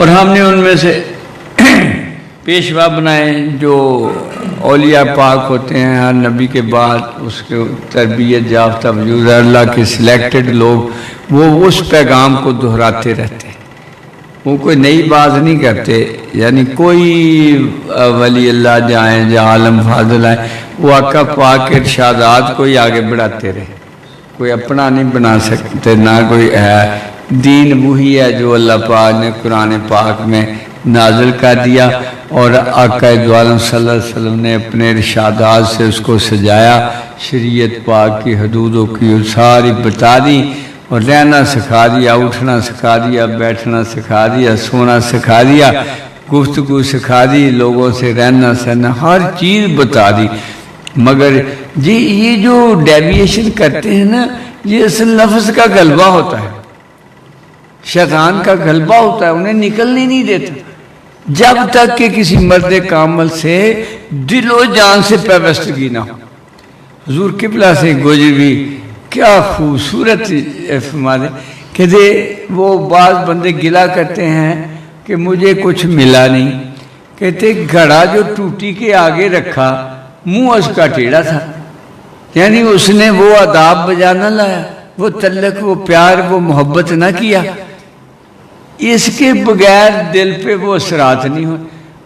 اور ہم نے ان میں سے پیشوا بنائے جو اولیاء پاک ہوتے ہیں، ہر نبی کے بعد اس کے تربیت یافتہ وجود اللہ کے سلیکٹڈ لوگ، وہ اس پیغام کو دہراتے رہتے ہیں، وہ کوئی نئی بات نہیں کرتے. یعنی کوئی ولی اللہ جائیں یا عالم فاضل آئے، وہ آقا پاک کے ارشادات کو ہی آگے بڑھاتے رہے، کوئی اپنا نہیں بنا سکتے، نہ کوئی ہے. دین وہی ہے جو اللہ پاک نے قرآن پاک میں نازل کر دیا، اور آقا دو عالم صلی اللہ علیہ وسلم نے اپنے ارشادات سے اس کو سجایا، شریعت پاک کی حدودوں کی ساری بتا دی، اور رہنا سکھا دیا، اٹھنا سکھا دیا، بیٹھنا سکھا دیا، سونا سکھا دیا، گفتگو سکھا دی، لوگوں سے رہنا سہنا ہر چیز بتا دی. مگر جی یہ جو ڈیویشن کرتے ہیں نا، یہ اصل لفظ کا غلبہ ہوتا ہے، شیطان کا غلبہ ہوتا ہے، انہیں نکلنے نہیں دیتا جب تک کہ کسی مرد کامل سے دل و جان سے پیوستگی نہ ہو. حضور قبلہ سے گزری کیا خوبصورت فرما دے کہ وہ بعض بندے گلا کرتے ہیں کہ مجھے کچھ ملا نہیں، کہتے گھڑا جو ٹوٹی کے آگے رکھا منہ اس کا ٹیڑھا تھا. یعنی اس نے وہ آداب بجا نہ لایا، وہ تعلق، وہ پیار، وہ محبت نہ کیا، اس کے بغیر دل پہ وہ اثرات نہیں ہوئے.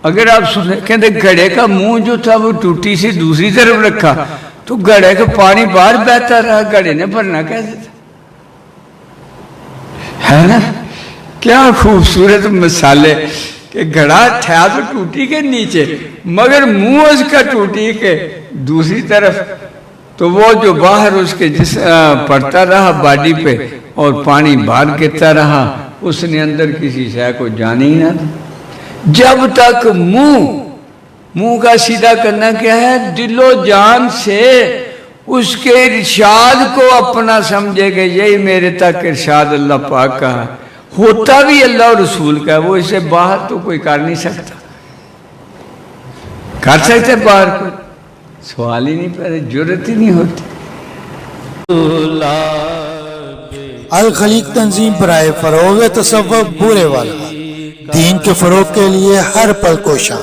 اگر آپ سنیں کہتے گھڑے کا منہ جو تھا وہ ٹوٹی سے دوسری طرف رکھا تو گھڑے کا پانی باہر بہتا رہا، گھڑے نے بھرنا کیسے تھا؟ ہے نا کیا خوبصورت مثالیں کہ گھڑا تھا تو ٹوٹی کے نیچے، مگر منہ اس کا ٹوٹی کے دوسری طرف، تو وہ جو باہر اس کے جس پڑتا رہا باڈی پہ اور پانی باہر گرتا رہا، اس نے اندر کسی شے کو جانے ہی نہ تھا. جب تک منہ کا سیدھا کرنا کیا ہے، دل و جان سے اس کے ارشاد کو اپنا سمجھے گا، یہی میرے تک ارشاد اللہ پاک کا ہے، ہوتا بھی اللہ اور رسول کا ہے، وہ اسے باہر تو کوئی کر نہیں سکتا. کر سکتے باہر کوئی؟ سوال ہی نہیں پیدا، جرت ہی نہیں ہوتی. الخلیق تنظیم برائے فروغ تصوف بورے والا، دین کے فروغ کے لیے ہر پل کوشاں.